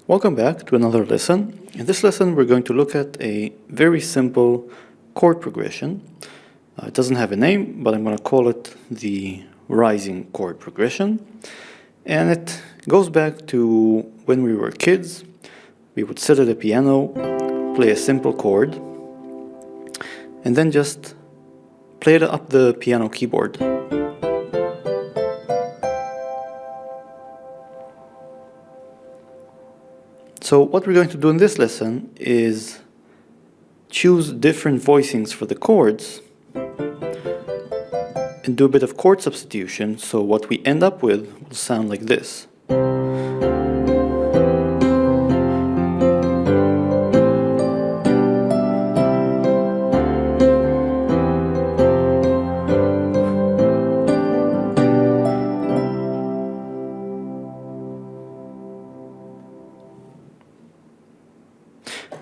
Welcome back to another lesson. In this lesson we're going to look at a very simple chord progression. It doesn't have a name, but I'm going to call it the rising chord progression. And it goes back to when we were kids. We would sit at a piano, play a simple chord, and then just play it up the piano keyboard. So what we're going to do in this lesson is choose different voicings for the chords and do a bit of chord substitution, so what we end up with will sound like this.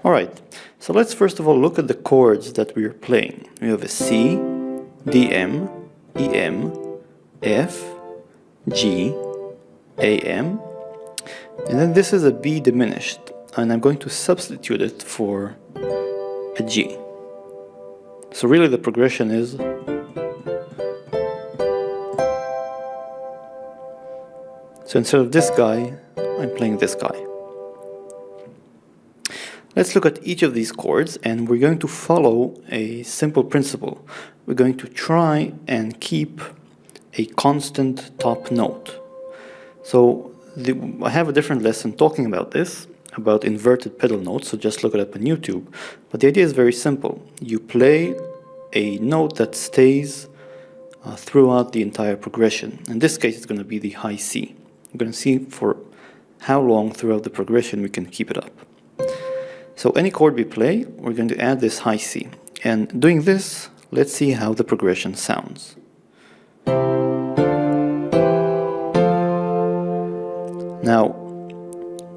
Alright, so let's first of all look at the chords that we are playing. We have a C, D, M, E, M, F, G, A, M, and then this is a B diminished, and I'm going to substitute it for a G. So really the progression is so instead of this guy, I'm playing this guy. Let's look at each of these chords, and we're going to follow a simple principle. We're going to try and keep a constant top note. So I have a different lesson talking about this, about inverted pedal notes, so just look it up on YouTube. But the idea is very simple. You play a note that stays throughout the entire progression. In this case, it's going to be the high C. We're going to see for how long throughout the progression we can keep it up. So any chord we play, we're going to add this high C. And doing this, let's see how the progression sounds. Now,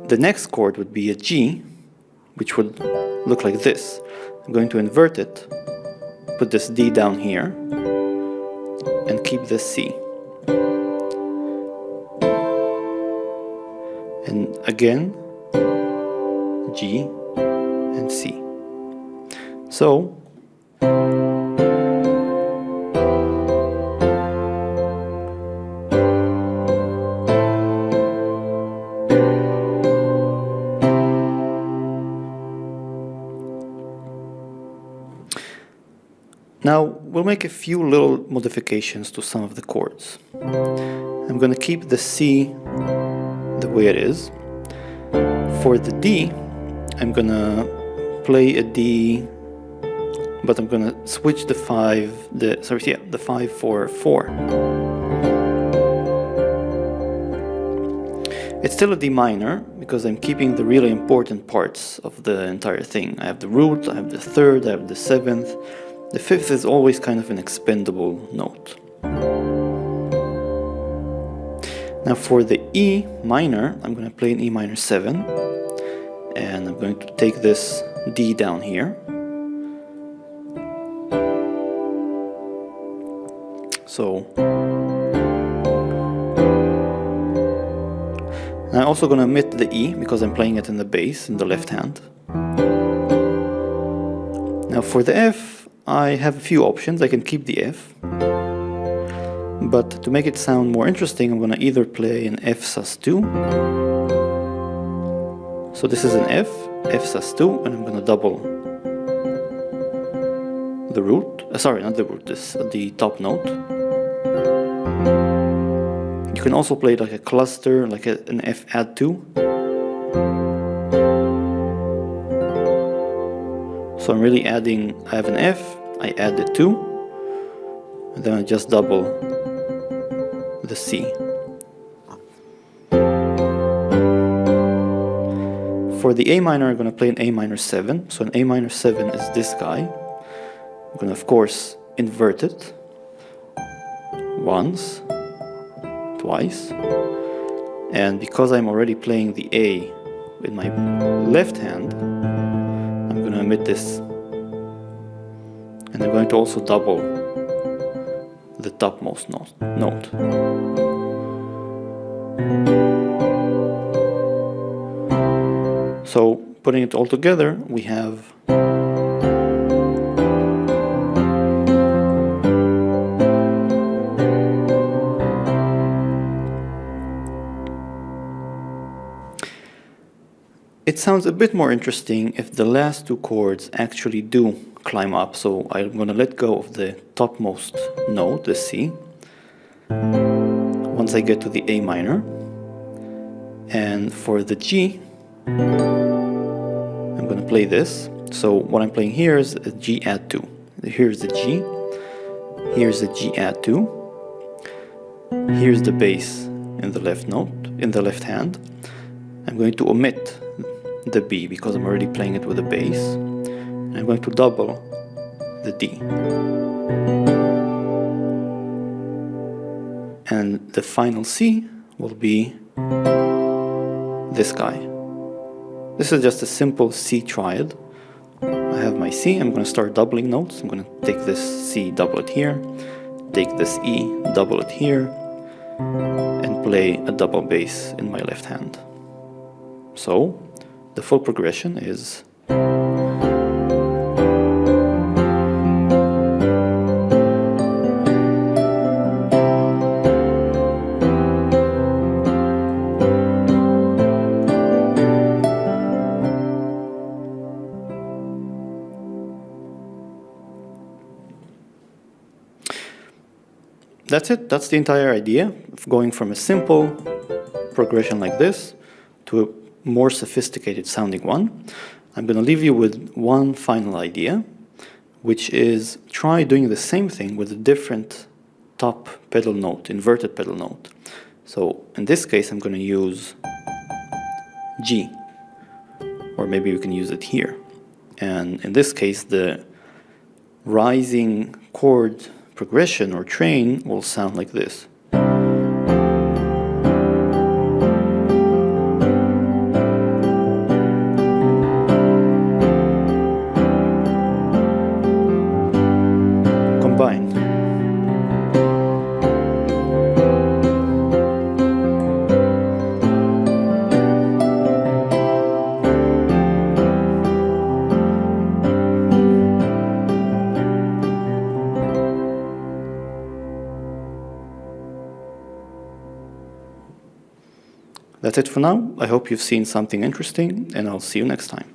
the next chord would be a G, which would look like this. I'm going to invert it, put this D down here, and keep this C. And again, G, and C. So now we'll make a few little modifications to some of the chords. I'm going to keep the C the way it is. For the D, I'm gonna play a D, but I'm gonna switch the 5 for 4. It's still a D minor because I'm keeping the really important parts of the entire thing. I have the root, I have the third, I have the 7th. The 5th is always kind of an expendable note. Now for the E minor, I'm gonna play an E minor 7. And I'm going to take this D down here. So I'm also going to omit the E because I'm playing it in the bass in the left hand. Now for the F, I have a few options. I can keep the F, but to make it sound more interesting, I'm going to either play an F sus2. So this is an F, F sus2, and I'm going to double the root, sorry, not the root, the top note. You can also play like a cluster, like an F add 2. So I'm really adding, I have an F, I add the 2, and then I just double the C. For the A minor, I'm going to play an A minor 7. So an A minor 7 is this guy. I'm going to, of course, invert it once, twice. And because I'm already playing the A with my left hand, I'm going to omit this. And I'm going to also double the topmost note. putting it all together, we have it sounds a bit more interesting if the last two chords actually do climb up. So I'm going to let go of the topmost note, the C, once I get to the A minor. And for the G, I'm going to play this. So what I'm playing here is a G add 2. Here's the G, here's the G add 2, here's the bass in the left note, in the left hand. I'm going to omit the B because I'm already playing it with the bass. I'm going to double the D. And the final C will be this guy. This is just a simple C triad. I have my C, I'm going to start doubling notes. I'm going to take this C, double it here, take this E, double it here, and play a double bass in my left hand. So the full progression is that's it. That's the entire idea of going from a simple progression like this to a more sophisticated sounding one. I'm going to leave you with one final idea, which is try doing the same thing with a different top pedal note, inverted pedal note. So in this case, I'm going to use G, or maybe you can use it here. And in this case, the rising chord progression or train will sound like this. Combine. That's it for now. I hope you've seen something interesting, and I'll see you next time.